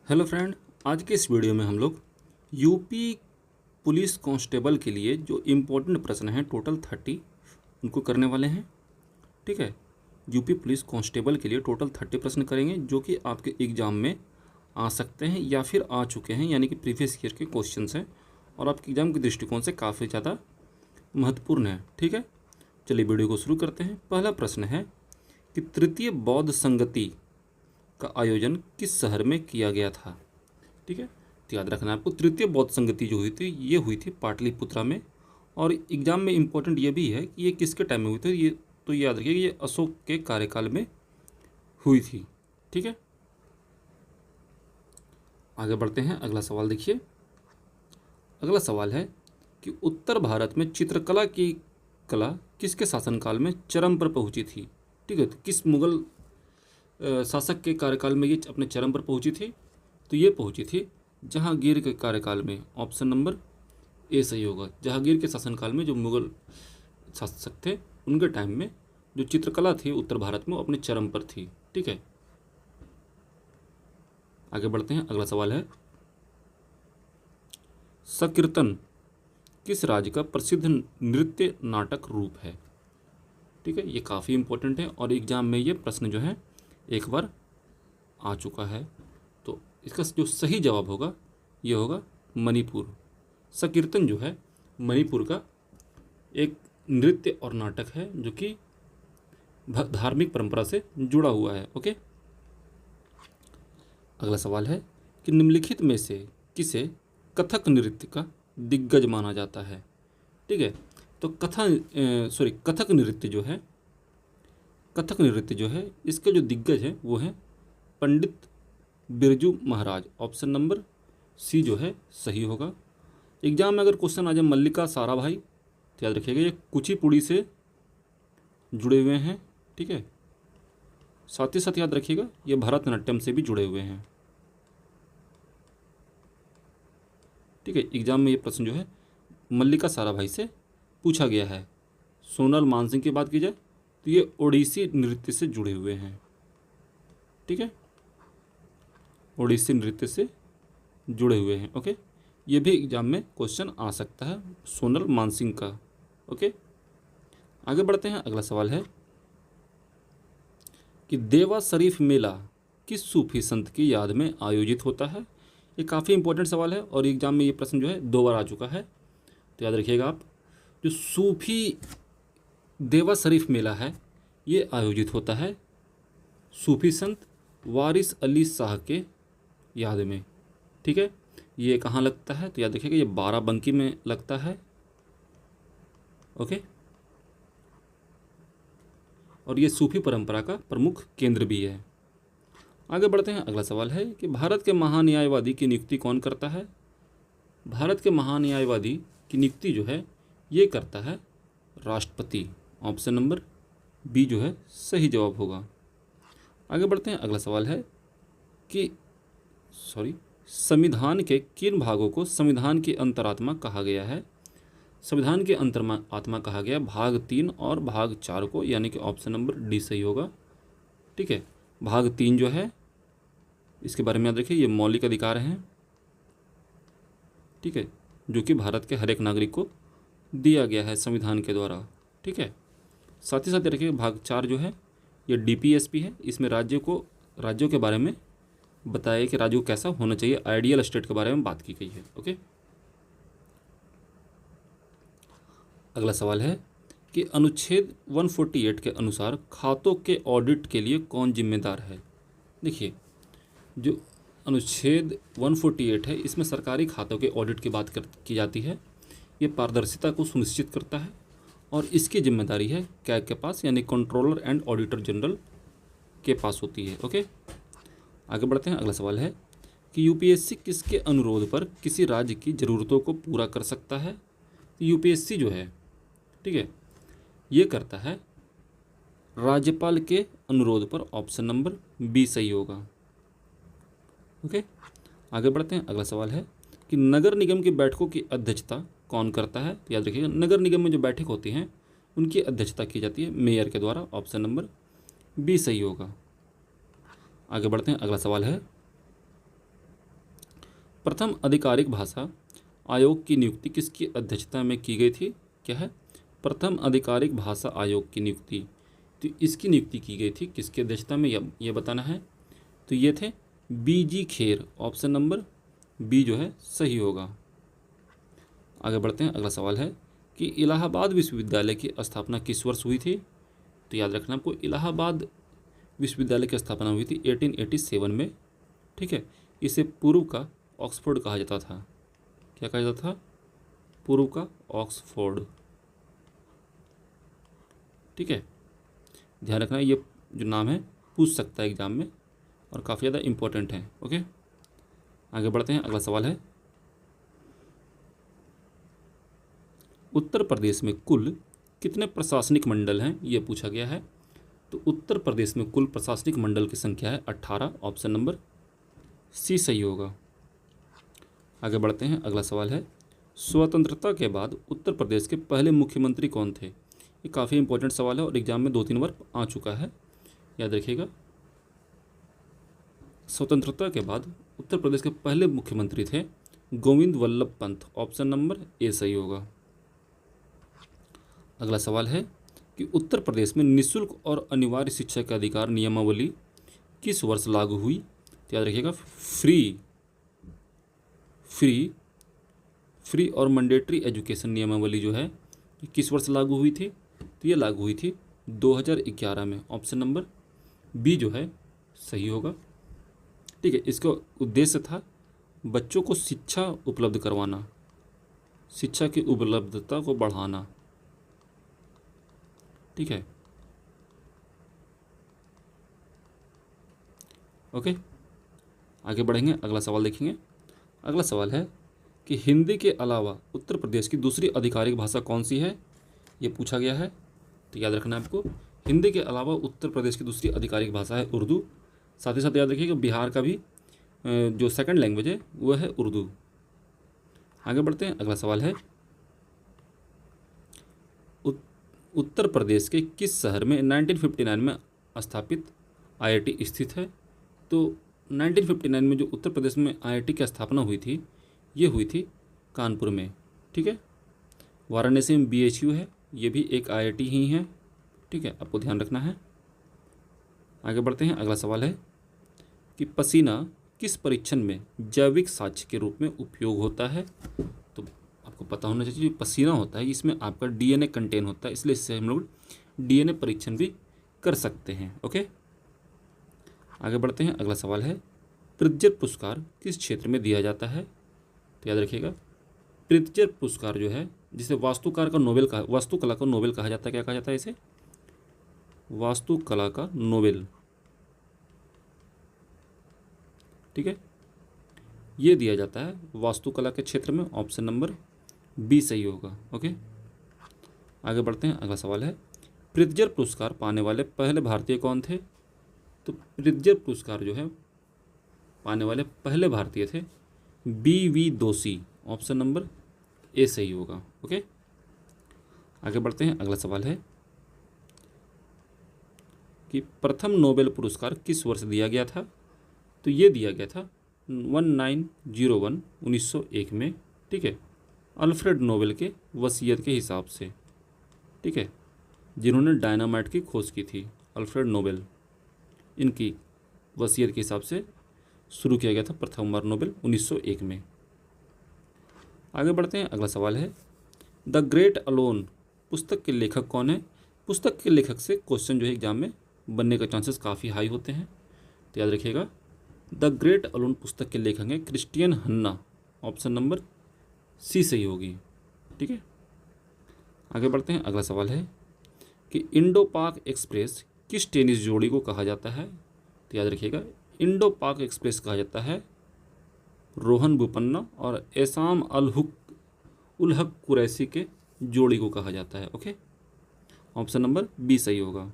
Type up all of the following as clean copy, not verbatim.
Hello friend, आज के इस वीडियो में हम लोग यूपी पुलिस कांस्टेबल के लिए जो इम्पोर्टेंट प्रश्न हैं टोटल 30 उनको करने वाले हैं। ठीक है, यूपी पुलिस कांस्टेबल के लिए टोटल 30 प्रश्न करेंगे जो कि आपके एग्ज़ाम में आ सकते हैं या फिर आ चुके हैं, यानी कि प्रीवियस ईयर के क्वेश्चंस हैं और आपके एग्ज़ाम के दृष्टिकोण से काफ़ी ज़्यादा महत्वपूर्ण है। ठीक है, चलिए वीडियो को शुरू करते हैं। पहला प्रश्न है कि तृतीय बौद्ध संगति का आयोजन किस शहर में किया गया था। ठीक है, तो याद रखना है आपको, तृतीय बौद्ध संगति जो हुई थी ये हुई थी पाटलिपुत्रा में। और एग्जाम में इम्पोर्टेंट ये भी है कि ये किसके टाइम में हुई थी, ये तो याद रखिए ये अशोक के कार्यकाल में हुई थी। ठीक है, आगे बढ़ते हैं। अगला सवाल देखिए। अगला सवाल है कि उत्तर भारत में चित्रकला की कला किसके शासनकाल में चरम पर पहुंची थी। ठीक है, तो किस मुगल शासक के कार्यकाल में ये अपने चरम पर पहुंची थी, तो ये पहुंची थी जहांगीर के कार्यकाल में। ऑप्शन नंबर ए सही होगा। जहांगीर के शासनकाल में जो मुगल शासक थे उनके टाइम में जो चित्रकला थी उत्तर भारत में वो अपने चरम पर थी। ठीक है, आगे बढ़ते हैं। अगला सवाल है संकीर्तन किस राज्य का प्रसिद्ध नृत्य नाटक रूप है। ठीक है, ये काफ़ी इंपॉर्टेंट है और एग्जाम में ये प्रश्न जो है एक बार आ चुका है। तो इसका जो सही जवाब होगा ये होगा मणिपुर। संकीर्तन जो है मणिपुर का एक नृत्य और नाटक है जो कि धार्मिक परंपरा से जुड़ा हुआ है। ओके, अगला सवाल है कि निम्नलिखित में से किसे कथक नृत्य का दिग्गज माना जाता है। ठीक है, तो कथक नृत्य जो है इसके जो दिग्गज है वो है Pandit Birju Maharaj. Option number C जो है सही होगा। एग्जाम में अगर क्वेश्चन आ जाए मल्लिका साराभाई तो याद रखिएगा ये कुचिपुड़ी से जुड़े हुए हैं। ठीक है, साथ ही साथ याद रखिएगा ये भरतनाट्यम से भी जुड़े हुए हैं। ठीक है, एग्जाम में ये प्रश्न जो है मल्लिका साराभाई से पूछा गया है। सोनल मानसिंह की बात की जाए तो ये ओडिसी नृत्य से जुड़े हुए हैं। ठीक है, ओडिसी नृत्य से जुड़े हुए हैं। ओके, ये भी एग्जाम में क्वेश्चन आ सकता है सोनल मानसिंह का। ओके, आगे बढ़ते हैं। अगला सवाल है कि देवा शरीफ मेला किस सूफी संत की याद में आयोजित होता है। ये काफ़ी इंपॉर्टेंट सवाल है और एग्जाम में ये प्रश्न जो है 2 बार आ चुका है। तो याद रखिएगा आप, जो सूफी देवा शरीफ मेला है ये आयोजित होता है सूफी संत वारिस अली शाह के याद में। ठीक है, ये कहाँ लगता है तो याद रखिएगा ये बाराबंकी में लगता है। ओके, और ये सूफी परंपरा का प्रमुख केंद्र भी है। आगे बढ़ते हैं। अगला सवाल है कि भारत के महान्यायवादी की नियुक्ति कौन करता है। भारत के महान्यायवादी की नियुक्ति जो है ये करता है राष्ट्रपति। ऑप्शन नंबर बी जो है सही जवाब होगा। आगे बढ़ते हैं। अगला सवाल है कि संविधान के किन भागों को संविधान की अंतरात्मा कहा गया है। संविधान की अंतरात्मा कहा गया भाग 3 और भाग 4 को, यानी कि ऑप्शन नंबर डी सही होगा। ठीक है, भाग 3 जो है इसके बारे में याद रखिए ये मौलिक अधिकार हैं। ठीक है, जो कि भारत के हर एक नागरिक को दिया गया है संविधान के द्वारा। ठीक है, साथ ही साथ रखिए भाग 4 जो है ये डीपीएसपी है। इसमें राज्यों के बारे में बताया कि राज्य को कैसा होना चाहिए, आइडियल स्टेट के बारे में बात की गई है। ओके, अगला सवाल है कि अनुच्छेद 148 के अनुसार खातों के ऑडिट के लिए कौन जिम्मेदार है। देखिए, जो अनुच्छेद 148 है इसमें सरकारी खातों के ऑडिट की बात की जाती है। ये पारदर्शिता को सुनिश्चित करता है और इसकी जिम्मेदारी है क्या के पास, यानी कंट्रोलर एंड ऑडिटर जनरल के पास होती है। ओके, आगे बढ़ते हैं। अगला सवाल है कि यूपीएससी किसके अनुरोध पर किसी राज्य की ज़रूरतों को पूरा कर सकता है। तो यूपीएससी जो है, ठीक है, ये करता है राज्यपाल के अनुरोध पर। ऑप्शन नंबर बी सही होगा। ओके, आगे बढ़ते हैं। अगला सवाल है कि नगर निगम की बैठकों की अध्यक्षता कौन करता है। तो याद रखिएगा नगर निगम में जो बैठक होती हैं उनकी अध्यक्षता की जाती है मेयर के द्वारा। ऑप्शन नंबर बी सही होगा। आगे बढ़ते हैं। अगला सवाल है प्रथम आधिकारिक भाषा आयोग की नियुक्ति किसकी अध्यक्षता में की गई थी? क्या है? प्रथम आधिकारिक भाषा आयोग की नियुक्ति, तो इसकी नियुक्ति की गई थी किसकी अध्यक्षता में, ये बताना है। तो ये थे BG खेर, ऑप्शन नंबर बी जो है सही होगा। आगे बढ़ते हैं। अगला सवाल है कि इलाहाबाद विश्वविद्यालय की स्थापना किस वर्ष हुई थी? तो याद रखना आपको, इलाहाबाद विश्वविद्यालय की स्थापना हुई थी 1887 में। ठीक है, इसे पूर्व का ऑक्सफोर्ड कहा जाता था। क्या कहा जाता था? पूर्व का ऑक्सफोर्ड। ठीक है, ध्यान रखना, ये जो नाम है पूछ सकता है एग्जाम में और काफ़ी ज़्यादा इम्पोर्टेंट है। ओके, आगे बढ़ते हैं। अगला सवाल है, उत्तर प्रदेश में कुल कितने प्रशासनिक मंडल हैं? ये पूछा गया है। तो उत्तर प्रदेश में कुल प्रशासनिक मंडल की संख्या है 18, ऑप्शन नंबर सी सही होगा। आगे बढ़ते हैं। अगला सवाल है, स्वतंत्रता के बाद उत्तर प्रदेश के पहले मुख्यमंत्री कौन थे? ये काफ़ी इंपॉर्टेंट सवाल है और एग्जाम में 2-3 बार आ चुका है, याद रखिएगा। स्वतंत्रता के बाद उत्तर प्रदेश के पहले मुख्यमंत्री थे Govind Vallabh Pant, option number A सही होगा। अगला सवाल है कि उत्तर प्रदेश में निःशुल्क और अनिवार्य शिक्षा का अधिकार नियमावली किस वर्ष लागू हुई? तो याद रखिएगा, फ्री और मैंडेटरी एजुकेशन नियमावली जो है ये किस वर्ष लागू हुई थी? तो ये लागू हुई थी 2011 में, ऑप्शन नंबर बी जो है सही होगा। ठीक है, इसका उद्देश्य था बच्चों को शिक्षा उपलब्ध करवाना, शिक्षा की उपलब्धता को बढ़ाना। ठीक है, ओके, आगे बढ़ेंगे। अगला सवाल देखेंगे। अगला सवाल है कि हिंदी के अलावा उत्तर प्रदेश की दूसरी आधिकारिक भाषा कौन सी है? ये पूछा गया है। तो याद रखना है आपको, हिंदी के अलावा उत्तर प्रदेश की दूसरी आधिकारिक भाषा है उर्दू। साथ ही साथ याद रखिएगा बिहार का भी जो सेकंड लैंग्वेज है वो है उर्दू। आगे बढ़ते हैं। अगला सवाल है, उत्तर प्रदेश के किस शहर में 1959 में स्थापित IIT स्थित है? तो 1959 में जो उत्तर प्रदेश में IIT की स्थापना हुई थी ये हुई थी कानपुर में। ठीक है, वाराणसी में BHU है, ये भी एक IIT ही है। ठीक है, आपको ध्यान रखना है। आगे बढ़ते हैं। अगला सवाल है कि पसीना किस परीक्षण में जैविक साक्ष्य के रूप में उपयोग होता है? तो आपको पता होना चाहिए, जो पसीना होता है इसमें आपका DNA कंटेन होता है, इसलिए इससे हम लोग DNA परीक्षण भी कर सकते हैं। ओके, आगे बढ़ते हैं। अगला सवाल है, प्रित्जर पुरस्कार किस क्षेत्र में दिया जाता है? तो याद रखिएगा, प्रित्जर पुरस्कार जो है जिसे वास्तुकला का नोबेल कहा जाता है। क्या कहा जाता है इसे? वास्तुकला का नोबेल। ठीक है, ये दिया जाता है वास्तुकला के क्षेत्र में, ऑप्शन नंबर बी सही होगा। ओके, आगे बढ़ते हैं। अगला सवाल है, प्रित्जर पुरस्कार पाने वाले पहले भारतीय कौन थे? तो प्रित्जर पुरस्कार जो है पाने वाले पहले भारतीय थे BV दोषी, ऑप्शन नंबर ए सही होगा। ओके, आगे बढ़ते हैं। अगला सवाल है कि प्रथम नोबेल पुरस्कार किस वर्ष दिया गया था? तो ये दिया गया था 1901 में। ठीक है, अल्फ्रेड नोबेल के वसीयत के हिसाब से। ठीक है, जिन्होंने डायनामाइट की खोज की थी, अल्फ्रेड नोबेल, इनकी वसीयत के हिसाब से शुरू किया गया था प्रथम बार नोबेल 1901 में। आगे बढ़ते हैं। अगला सवाल है, द ग्रेट अलोन पुस्तक के लेखक कौन है? पुस्तक के लेखक से क्वेश्चन जो है एग्जाम में बनने का चांसेस काफ़ी हाई होते हैं, तो याद रखिएगा द ग्रेट अलोन पुस्तक के लेखक हैं क्रिस्टियन हन्ना, ऑप्शन नंबर सी सही होगी। ठीक है, आगे बढ़ते हैं। अगला सवाल है कि इंडो पाक एक्सप्रेस किस टेनिस जोड़ी को कहा जाता है? तो याद रखिएगा, इंडो पाक एक्सप्रेस कहा जाता है रोहन बोपन्ना और एसाम उल हक कुरैशी के जोड़ी को कहा जाता है। ओके, ऑप्शन नंबर बी सही होगा।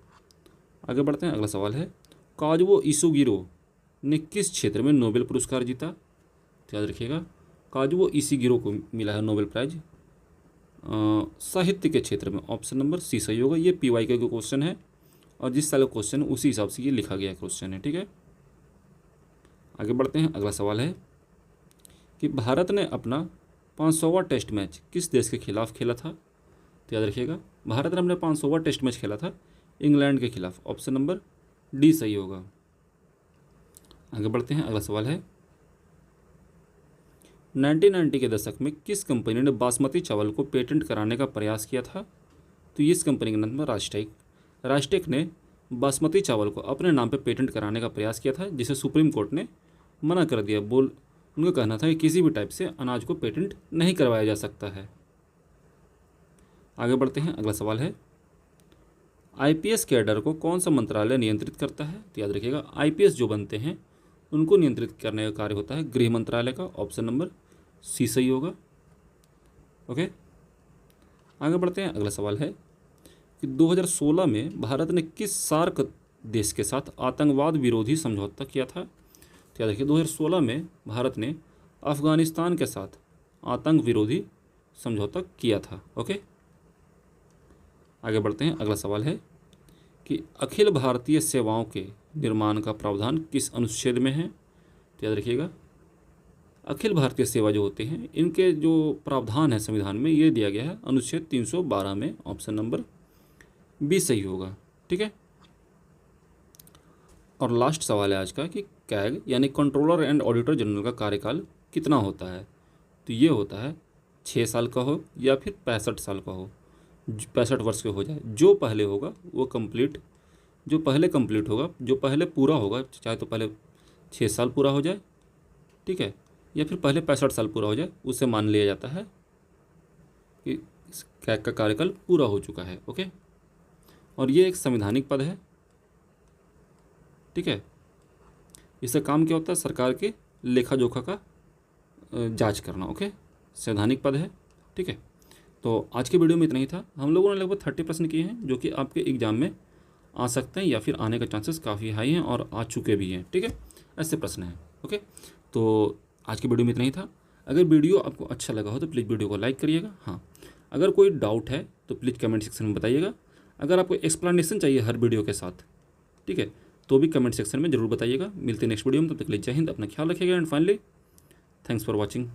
आगे बढ़ते हैं। अगला सवाल है, काजुओ इशिगिरो ने किस क्षेत्र में नोबेल पुरस्कार जीता? तो याद रखिएगा, काजुओ इशिगिरो को मिला है नोबेल प्राइज साहित्य के क्षेत्र में, ऑप्शन नंबर सी सही होगा। ये PYQ का क्वेश्चन है और जिस साल का क्वेश्चन है उसी हिसाब से ये लिखा गया क्वेश्चन है। ठीक है, आगे बढ़ते हैं। अगला सवाल है कि भारत ने अपना 500वां टेस्ट मैच किस देश के खिलाफ खेला था? तो याद रखिएगा, भारत ने अपना 500वां टेस्ट मैच खेला था इंग्लैंड के खिलाफ। ऑप्शन नंबर डी सही होगा। आगे बढ़ते हैं, अगला सवाल है 1990 के दशक में किस कंपनी ने बासमती चावल को पेटेंट कराने का प्रयास किया था? तो इस कंपनी का नाम है राष्ट्रेक। राष्ट्रेक ने बासमती चावल को अपने नाम पर पेटेंट कराने का प्रयास किया था, जिसे सुप्रीम कोर्ट ने मना कर दिया। उनका कहना था कि किसी भी टाइप से अनाज को पेटेंट नहीं करवाया जा सकता है। आगे बढ़ते हैं, अगला सवाल है आईपीएस कैडर को कौन सा मंत्रालय नियंत्रित करता है? तो याद रखिएगा, आईपीएस जो बनते हैं उनको नियंत्रित करने का कार्य होता है गृह मंत्रालय का। ऑप्शन नंबर सी सही होगा। ओके, आगे बढ़ते हैं, अगला सवाल है कि 2016 में भारत ने किस सार्क देश के साथ आतंकवाद विरोधी समझौता किया था? तो याद रखिए, 2016 में भारत ने अफगानिस्तान के साथ आतंक विरोधी समझौता किया था। ओके, आगे बढ़ते हैं, अगला सवाल है कि अखिल भारतीय सेवाओं के निर्माण का प्रावधान किस अनुच्छेद में है? तो याद रखिएगा, अखिल भारतीय सेवा जो होते हैं इनके जो प्रावधान है संविधान में, ये दिया गया है अनुच्छेद 312 में। ऑप्शन नंबर बी सही होगा। ठीक है, और लास्ट सवाल है आज का कि कैग यानी कंट्रोलर एंड ऑडिटर जनरल का कार्यकाल कितना होता है? तो ये होता है 6 साल का हो या फिर 65 साल का हो, 65 वर्ष के हो जाए। जो पहले होगा वो कंप्लीट, जो पहले कंप्लीट होगा, जो पहले पूरा होगा, चाहे तो पहले 6 साल पूरा हो जाए, ठीक है, या फिर पहले 65 साल पूरा हो जाए, उसे मान लिया जाता है कि कैग का कार्यकाल पूरा हो चुका है। ओके, और ये एक संवैधानिक पद है। ठीक है, इससे काम क्या होता है? सरकार के लेखा जोखा का जांच करना। ओके, संवैधानिक पद है। ठीक है, तो आज के वीडियो में इतना ही था। हम लोगों ने लगभग 30 प्रश्न किए हैं जो कि आपके एग्जाम में आ सकते हैं या फिर आने का चांसेस काफ़ी हाई हैं और आ चुके भी हैं। ठीक है, ऐसे प्रश्न हैं। ओके, तो आज की वीडियो में इतना ही था। अगर वीडियो आपको अच्छा लगा हो तो प्लीज़ वीडियो को लाइक करिएगा। हाँ, अगर कोई डाउट है तो प्लीज़ कमेंट सेक्शन में बताइएगा। अगर आपको एक्सप्लेनेशन चाहिए हर वीडियो के साथ, ठीक है, तो भी कमेंट सेक्शन में ज़रूर बताइएगा। मिलते हैं नेक्स्ट वीडियो में, तब तक के लिए जय हिंद, अपना ख्याल रखिएगा and finally thanks for watching.